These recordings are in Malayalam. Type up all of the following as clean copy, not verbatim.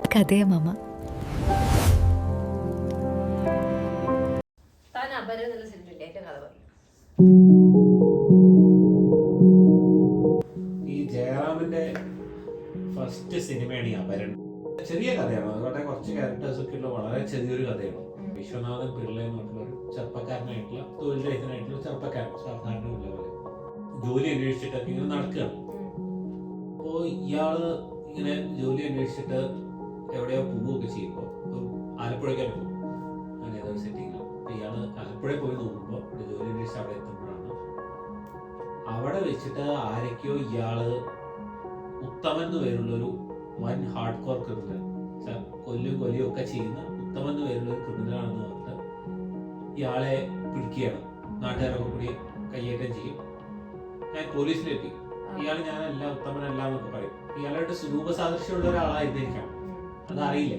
കഥയ മാമ. ഈ ജയറാമിന്റെ ഫസ്റ്റ് സിനിമയാണ് ഈ അപരൻ. ചെറിയ കഥയാണ്, അതുകൊണ്ട് കുറച്ച് ക്യാരക്ടേഴ്സ് ഒക്കെ ഉള്ള വളരെ ചെറിയൊരു കഥയാണ്. വിശ്വനാഥൻ പിള്ള എന്ന് പറഞ്ഞൊരു ചെറുപ്പക്കാരനായിട്ടുള്ള തൊഴിൽ രഹിതനായിട്ടുള്ള ചെറുപ്പക്കാരൻ, സാധാരണ ഉള്ള പോലെ ജോലി അന്വേഷിച്ചിട്ടൊക്കെ ഇങ്ങനെ നടക്കുകയാണ്. അപ്പോൾ ഇയാള് ഇങ്ങനെ ജോലി അന്വേഷിച്ചിട്ട് എവിടെയോ പോവുകയൊക്കെ ചെയ്യുമ്പോൾ ആലപ്പുഴയ്ക്കാണ് പോകും. അങ്ങനെ ഏതൊരു സെറ്റിങ്ങിലാണ്. അപ്പോൾ ഇയാള് ആലപ്പുഴ പോയി നോക്കുമ്പോൾ ജോലി അന്വേഷിച്ച് അവിടെ എത്തുമ്പോഴാണ് അവിടെ വെച്ചിട്ട് ആരൊക്കെയോ ഇയാള് ഉത്തമൻ എന്ന് പേരുള്ളൊരു വൻ ഹാർഡ് കോർ ക്രിമിനൽ, കൊല്ലിയും ഒക്കെ ചെയ്യുന്ന ഉത്തമൻ എന്ന് പേരുള്ള ഒരു ക്രിമിനലാണെന്ന് പറഞ്ഞിട്ട് ഇയാളെ പിടിക്കുകയാണ്. നാട്ടുകാരൊക്കെ കൂടി കയ്യേറ്റം ചെയ്യും. ഞാൻ പോലീസിലെത്തി. ഇയാൾ ഞാനല്ല, ഉത്തമനല്ല എന്നൊക്കെ പറയും. ഇയാളായിട്ട് രൂപസാദൃശ്യമുള്ള ഒരാളായിരുന്നിരിക്കണം, അതറിയില്ല.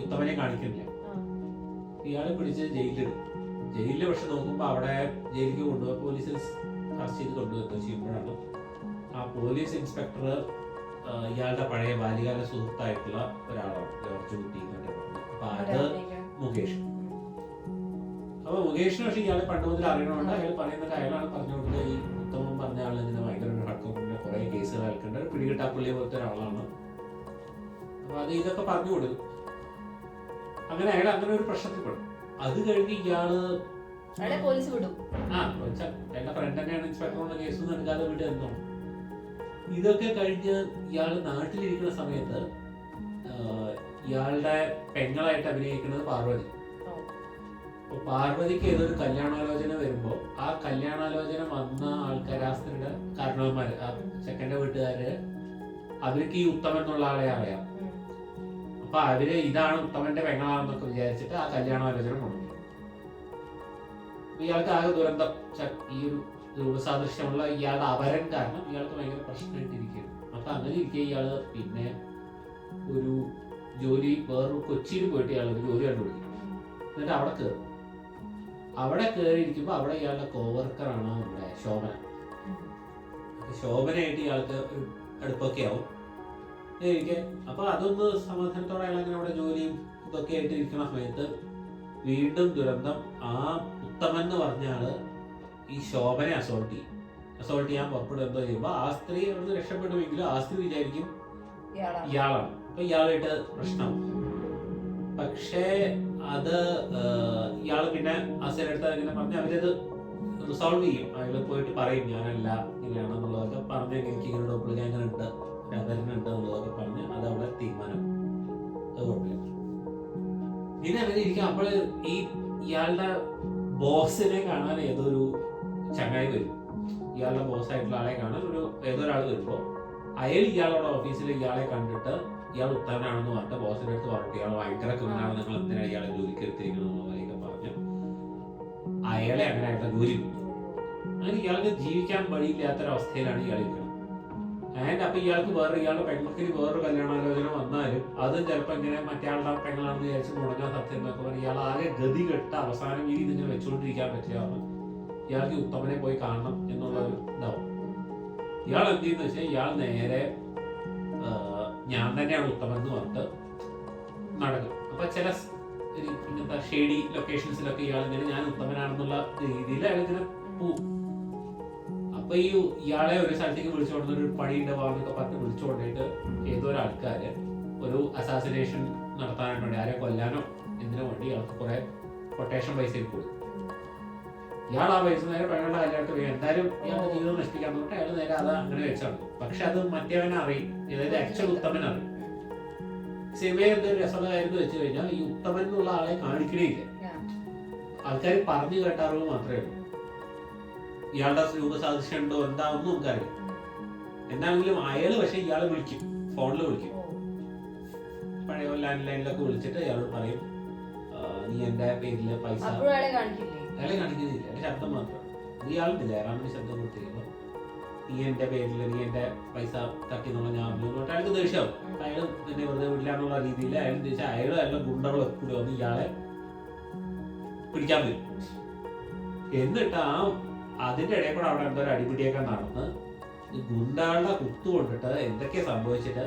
ഉത്തമനെ കാണിക്കുന്നില്ല. ഇയാളെ പിടിച്ച് ജയിലിലിടും. ജയിലിൽ പക്ഷെ നോക്കുമ്പോൾ അവിടെ ജയിലിലേക്ക് കൊണ്ടുപോയി പോലീസ് അറസ്റ്റ് ചെയ്ത് കൊണ്ടുവരുന്നത് ചെയ്യുമ്പോഴാണ് ആ പോലീസ് ഇൻസ്പെക്ടർ ഇയാളുടെ പഴയ ബാല്യകാല സുഹൃത്തായിട്ടുള്ള ഒരാളാണ്, ജോർജ് കുട്ടി. അപ്പൊ അത് മുകേഷ്. അപ്പൊ മുകേഷിന് പക്ഷെ ഇയാളെ പണ്ട് മുതൽ അറിയണമുണ്ട്. അയാൾ പറയുന്നത് അയാളാണ് പറഞ്ഞു കൊടുത്തത്. ഈ ഉത്തമൻ പറഞ്ഞ ആളിന് ഭയങ്കര ഹടക്കമുണ്ട്, കുറെ കേസുകൾ അയക്കേണ്ട ഒരു പിടികിട്ടാപ്പുള്ളിയെ പോലത്തെ ഒരാളാണ്. അപ്പൊ അത് ഇതൊക്കെ പറഞ്ഞു കൊടുക്കും. അങ്ങനെ അയാൾ അങ്ങനെ ഒരു പ്രശ്നത്തിൽ പെടും. അത് കഴിഞ്ഞ് ഇയാള് പോലീസ് വിടും. എന്റെ ഫ്രണ്ട് തന്നെയാണ് ഇൻസ്പെക്ടറുള്ള കേസൊന്നും എടുക്കാതെ വിട്ട് എന്നോണം. ഇതൊക്കെ കഴിഞ്ഞ് ഇയാള് നാട്ടിലിരിക്കുന്ന സമയത്ത് ഇയാളുടെ പെങ്ങളായിട്ട് അഭിനയിക്കുന്നത് പാർവതി. അപ്പൊ പാർവതിക്ക് ഏതൊരു കല്യാണാലോചന വരുമ്പോ ആ കല്യാണാലോചന വന്ന ആൾക്കാർ, ആ സ്ത്രീയുടെ കാരണവന്മാര്, ആ ചെക്കന്റെ വീട്ടുകാര്, അവർക്ക് ഈ ഉത്തമൻ എന്നുള്ള ആളെ അറിയാം. അപ്പൊ അവര് ഇതാണ് ഉത്തമന്റെ പെങ്ങളാണെന്നൊക്കെ വിചാരിച്ചിട്ട് ആ കല്യാണാലോചന കൊണ്ടുപോയി. ഇയാൾക്ക് ആകെ ദുരന്തം. ഈ ഒരു രൂപസാദൃശ്യമുള്ള ഇയാളുടെ അപരൻ കാരണം ഇയാൾക്ക് ഭയങ്കര പ്രശ്നമായിട്ടിരിക്കുകയാണ്. അപ്പൊ അങ്ങനെ ഇരിക്കുക ഇയാള് പിന്നെ ഒരു ജോലി വേറൊരു കൊച്ചിയിൽ പോയിട്ട് ഇയാൾ ഒരു ജോലി കണ്ടുപിടിക്കും. എന്നിട്ട് അവിടെ കയറും. അവിടെ കയറിയിരിക്കുമ്പോൾ അവിടെ ഇയാളുടെ കോവർക്കറാണ് നമ്മുടെ ശോഭന. ശോഭനയായിട്ട് ഇയാൾക്ക് അടുപ്പൊക്കെ ആവും. അപ്പൊ അതൊന്ന് സമാധാനത്തോടെ അയാൾ അങ്ങനെ അവിടെ ജോലിയും ഇതൊക്കെ ആയിട്ട് ഇരിക്കുന്ന സമയത്ത് വീണ്ടും ദുരന്തം. ആ ഉത്തമൻ എന്ന് പറഞ്ഞ ആള് ഈ ശോഭനെ അസോൾട്ട് ചെയ്യാൻ പുറപ്പെടുക ചെയ്യുമ്പോൾ ആ സ്ത്രീ അവിടുന്ന് രക്ഷപ്പെടുമെങ്കിലും ആ സ്ത്രീ വിചാരിക്കും ഇയാളാണ്. അപ്പൊ ഇയാളായിട്ട് പ്രശ്നം. പക്ഷേ അത് ഇയാള് പിന്നെ ആ സ്ഥലത്ത് ഇങ്ങനെ പറഞ്ഞ് അവരത് റിസോൾവ് ചെയ്യും. അയാൾ പോയിട്ട് പറയും ഞാനല്ല ഇങ്ങനെയാണെന്നുള്ളതൊക്കെ പറഞ്ഞ് എനിക്ക് ഇങ്ങനെ ഡോപ്പിൾ ഗ്യാങ് ഉണ്ട്, അപരനുണ്ട് എന്നുള്ളതൊക്കെ പറഞ്ഞ് അത് അവിടെ തീരുമാനം. അത് കുഴപ്പമില്ല. പിന്നെ അങ്ങനെ ഇരിക്കും. അപ്പോൾ ഈ ഇയാളുടെ ബോസിനെ കാണാൻ ഏതൊരു ചങ്ങായി വരും. ഇയാളുടെ ബോസായിട്ടുള്ള ആളെ കാണാൻ ഏതൊരാൾ വരുമ്പോൾ അയാൾ ഇയാളുടെ ഓഫീസിൽ ഇയാളെ കണ്ടിട്ട് ഇയാൾ ഉത്തരനാണെന്ന് പറഞ്ഞിട്ട് ബോസിന്റെ അടുത്ത് പറഞ്ഞിട്ട് ഇയാൾ ഭയങ്കര ക്രിമിനലാണ്, നിങ്ങൾ എന്തിനാണ് ഇയാളെ ജോലിക്ക് എടുത്തിരിക്കണമെന്നൊക്കെ പറഞ്ഞ് അയാളെ അങ്ങനെ ആയിട്ട് ജോലി അങ്ങനെ ഇയാൾക്ക് ജീവിക്കാൻ വഴിയില്ലാത്തൊരവസ്ഥയിലാണ് ഇയാൾ ഇരിക്കുന്നത്. അപ്പൊ ഇയാൾക്ക് ഇയാളുടെ പെൺമക്കളിൽ വേറൊരു കല്യാണാലോചന വന്നാലും അതും ചിലപ്പോൾ ഇങ്ങനെ മറ്റേ പെങ്ങളാണെന്ന് വിചാരിച്ച് മുടങ്ങാൻ സത്യം എന്നൊക്കെ പറഞ്ഞ് ഇയാൾ ആകെ ഗതി കെട്ട അവസാനം ഈ ഇതിങ്ങനെ വെച്ചുകൊണ്ടിരിക്കാൻ പറ്റില്ല. ഇയാൾക്ക് ഉത്തമനെ പോയി കാണണം എന്നുള്ള ഒരു ഇതാവും. ഇയാൾ എന്ത് ചെയ്യുന്ന വെച്ചാൽ ഇയാൾ നേരെ ഞാൻ തന്നെയാണ് ഉത്തമൻ എന്ന് പറഞ്ഞിട്ട് നടക്കും. അപ്പൊ ചില ഇങ്ങനത്തെ ഷെയ്ഡി ലൊക്കേഷൻസിലൊക്കെ ഇയാൾ ഇങ്ങനെ ഞാൻ ഉത്തമനാണെന്നുള്ള രീതിയിൽ അയാൾ ഇങ്ങനെ പോവും. അപ്പൊ ഇയാളെ ഒരു സ്ഥലത്തേക്ക് വിളിച്ചുകൊണ്ട് ഒരു പണിയുടെ ഭാഗമൊക്കെ പറഞ്ഞ് വിളിച്ചുകൊണ്ടിട്ട് ഏതോ ഒരാൾക്കാര് ഒരു അസാസിനേഷൻ നടത്താനായിട്ടുണ്ട്, ആരെ കൊല്ലാനോ എന്തിനോ വേണ്ടി ഇയാൾക്ക് കുറെ കൊട്ടേഷൻ പൈസ കൊടുക്കും. ഇയാൾ ആ പൈസ നേരെ പെങ്ങളുടെ കല്യാണത്തിൽ എന്തായാലും ഇയാളുടെ ജീവിതം നശിപ്പിക്കാൻ പറഞ്ഞിട്ട് അയാൾ നേരെ അത് അങ്ങനെ വെച്ചാണ്. പക്ഷെ അത് മറ്റേവനെ അറിയും, അതായത് ആക്ച്വൽ ഉത്തമൻ അറിയും. സിനിമയിൽ എന്തൊരു രസമായിരുന്നു വെച്ച് കഴിഞ്ഞാൽ ഈ ഉത്തമൻ എന്നുള്ള ആളെ കാണിക്കണേ ഇല്ല. ആൾക്കാർ പറഞ്ഞു കേട്ട അറിവ് മാത്രമേ ഉള്ളൂ. ഇയാളുടെ രൂപസാദൃശ്യം ഉണ്ടോ എന്താണെന്നും നമുക്കറിയാം. എന്താണെങ്കിലും അയാള് പക്ഷെ ഇയാളെ വിളിക്കും, ഫോണിൽ വിളിക്കും. പഴയ ലാൻഡ് ലൈനിലൊക്കെ വിളിച്ചിട്ട് ഇയാളോട് പറയും നീ എന്റെ പേരില് പൈസ. അയാളെ കാണിക്കുന്നില്ല, എന്റെ ശബ്ദം മാത്രം. ഇയാളുണ്ട് ജയറാമിന്റെ ശബ്ദം കൊടുത്തിരിക്കുമ്പോ നീ എന്റെ പേരില് നീ എന്റെ പൈസ തട്ടി എന്നുള്ള ഞാൻ പറഞ്ഞിട്ട് അയാൾക്ക് ദേഷ്യമാവും. അയാൾ പിന്നെ വെറുതെ വിടില്ല എന്നുള്ള രീതിയിൽ അയാൾ ദേഷ്യം അയാളും അയാളുടെ ഗുണ്ടകളൊക്കെ കൂടി വന്ന് ഇയാളെ പിടിക്കാൻ വരും. എന്നിട്ട് അതിന്റെ ഇടയിൽ കൂടെ അവിടെ എന്തോ ഒരു അടിപിടിയൊക്കെ നടന്ന് ഈ ഗുണ്ടകളുടെ കുത്തു കൊണ്ടിട്ട് എന്തൊക്കെയാ സംഭവിച്ചിട്ട്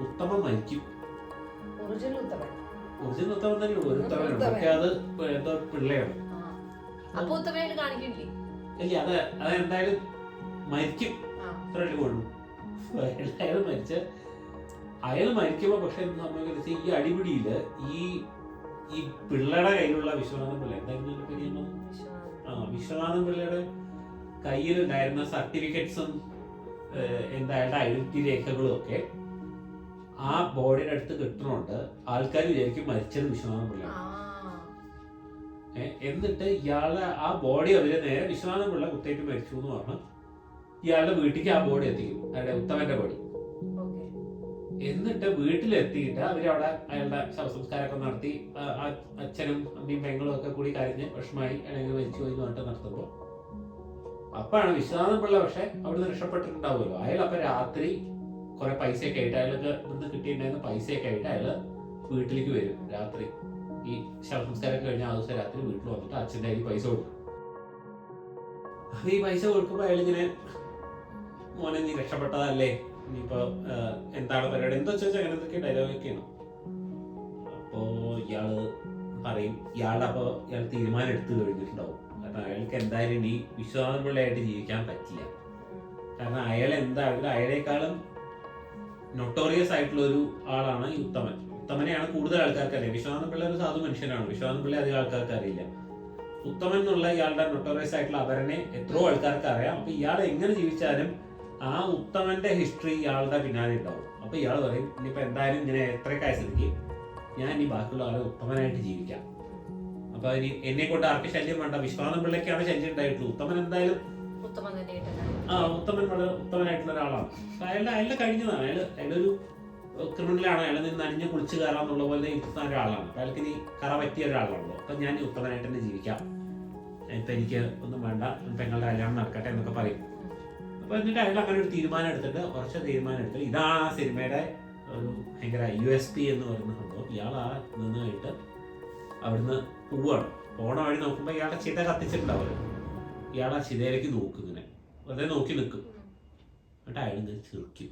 ഉത്തമൻ മരിക്കും. ഒറിജിനൽ ഉത്തമൻ. ഒറിജിനൽ ഉത്തമൻ തന്നെയുള്ളൂ. ഒരു ഉത്തമനുണ്ട്. പക്ഷെ അത് എന്തോ പിള്ളയാണ്. അപ്പൊ ഉത്തമനായിട്ട് കാണിക്കില്ലേ? ഇല്ല, അത് എന്തായാലും മരിക്കും. അത്രയല്ലേ ഉള്ളൂ. അയാൾ മരിക്കുമ്പോ പക്ഷെ എന്ത് സംഭവിക്കുന്നത്, ഈ അടിപിടിയില് ഈ പിള്ളയുടെ കയ്യിലുള്ള വിശ്വനാഥൻ പിള്ള എന്തായിരുന്നു വിശ്വനാഥൻ പിള്ളയുടെ കയ്യിലുണ്ടായിരുന്ന സർട്ടിഫിക്കറ്റ്സും എന്തായാലും ഐഡന്റിറ്റി രേഖകളും ഒക്കെ ആ ബോഡിയുടെ അടുത്ത് കിട്ടുന്നുണ്ട്. ആൾക്കാർ വിചാരിക്കും മരിച്ചത് വിശ്വനാഥൻ പിള്ള. എന്നിട്ട് ഇയാളെ ആ ബോഡി അവര് നേരെ വിശ്വനാഥൻ പിള്ള കുത്തേറ്റ് മരിച്ചു എന്ന് പറഞ്ഞ് ഇയാളുടെ വീട്ടിലേക്ക് ആ ബോഡി എത്തിക്കും, അയാളുടെ ഉത്തമന്റെ ബോഡി. എന്നിട്ട് വീട്ടിലെത്തിയിട്ട് അവരവിടെ അയാളുടെ ശവസംസ്കാരമൊക്കെ നടത്തി അച്ഛനും അമ്മയും പെങ്ങളും ഒക്കെ കൂടി കരഞ്ഞ് വിഷമായി അല്ലെങ്കിൽ മരിച്ചു പോയി എന്ന് പറഞ്ഞിട്ട് നടത്തുമ്പോൾ അപ്പാണ് വിശ്വനാഥൻ പിള്ള പക്ഷെ അവിടുന്ന് രക്ഷപ്പെട്ടിട്ടുണ്ടാവുമല്ലോ. അയാൾ അപ്പൊ രാത്രി കുറെ പൈസയൊക്കെ ആയിട്ട് അയാൾക്ക് ഇവിടുന്ന് കിട്ടിയിട്ടുണ്ടായിരുന്ന പൈസയൊക്കെ ആയിട്ട് അയാള് വീട്ടിലേക്ക് വരും. രാത്രി ഈ ശവസംസ്കാരം കഴിഞ്ഞ ആ ദിവസം രാത്രി വീട്ടിൽ വന്നിട്ട് അച്ഛൻ്റെ കയ്യിൽ പൈസ കൊടുക്കും. അപ്പൊ ഈ പൈസ കൊടുക്കുമ്പോൾ അയാളിങ്ങനെ, മോനെ നീ രക്ഷപ്പെട്ടതല്ലേ, ഇനിയിപ്പോ എന്താണ് പരിപാടി എന്താ ചോദിച്ചാൽ അങ്ങനെ എന്തൊക്കെ ഡയലോഗൊക്കെയാണ്. അപ്പോ ഇയാള് പറയും, ഇയാൾ തീരുമാനം എടുത്തു കഴിഞ്ഞിട്ടുണ്ടാവും. കാരണം അയാൾക്ക് എന്തായാലും ഈ വിശ്വനാഥൻ പിള്ളയായിട്ട് ജീവിക്കാൻ പറ്റില്ല. കാരണം അയാളെക്കാളും നൊട്ടോറിയസ് ആയിട്ടുള്ള ഒരു ആളാണ് ഈ ഉത്തമൻ. ഉത്തമനെയാണ് കൂടുതൽ ആൾക്കാർക്ക് അറിയാം. വിശ്വനാഥൻ പിള്ള ഒരു സാധു മനുഷ്യനാണ്. വിശ്വനാഥൻ പിള്ള അധികം ആൾക്കാർക്ക് അറിയില്ല. ഉത്തമൻ എന്നുള്ള ഇയാളുടെ നൊട്ടോറിയസ് ആയിട്ടുള്ള അവരനെ എത്രയോ ആൾക്കാർക്ക് അറിയാം. അപ്പൊ ഇയാൾ എങ്ങനെ ജീവിച്ചാലും ആ ഉത്തമന്റെ ഹിസ്റ്ററി ഇയാളുടെ പിന്നാലെ ഉണ്ടാവും. അപ്പൊ ഇയാൾ പറയും, ഇനിയിപ്പോ എന്തായാലും ഇങ്ങനെ എത്രയൊക്കെ സ്ഥിതിക്ക് ഞാൻ ഇനി ബാക്കിയുള്ള ആളെ ഉത്തമനായിട്ട് ജീവിക്കാം. അപ്പൊ ഇനി എന്നെ കൊണ്ട് ആർക്ക് ശല്യം വേണ്ട. വിശ്വനാഥൻ പിള്ളയ്ക്കാണ് ശല്യം ഉണ്ടായിട്ടുള്ളൂ. ഉത്തമൻ എന്തായാലും ഉത്തമൻ വളരെ ഉത്തമനായിട്ടുള്ള ഒരാളാണ്. അയാളുടെ കഴിഞ്ഞതാണ്. അയാളൊരു ക്രിമിനലാണ്. അയാൾ നിന്ന് അണിഞ്ഞ് കുളിച്ച് കയറാന്നുള്ള പോലെ ഇരിക്കുന്ന ഒരാളാണ്. അപ്പൊ അയാൾക്ക് ഇനി കറ പറ്റിയ ഒരാളാണല്ലോ. അപ്പൊ ഞാൻ ഉത്തമനായിട്ട് തന്നെ ജീവിക്കാം, ഇപ്പൊ എനിക്ക് ഒന്നും വേണ്ട, പെങ്ങളുടെ കല്യാണം നടക്കട്ടെ എന്നൊക്കെ പറയും. അപ്പൊ എന്നിട്ട് അയാൾ അങ്ങനെ ഒരു തീരുമാനം എടുത്തിട്ട് ഇതാണ് ആ സിനിമയുടെ ഒരു ഭയങ്കര USP എന്ന് പറയുന്ന സംഭവം. ഇയാൾ നിന്ന് കഴിഞ്ഞിട്ട് അവിടുന്ന് പോണ വഴി നോക്കുമ്പോ ഇയാളുടെ ചിത കത്തിച്ചിട്ടുണ്ടാവുമല്ലോ. ഇയാൾ ആ ചിതയിലേക്ക് നോക്കും, ഇങ്ങനെ വെറുതെ നോക്കി നിൽക്കും. എന്നിട്ട് അയാൾ ഇങ്ങനെ ചിരിക്കും.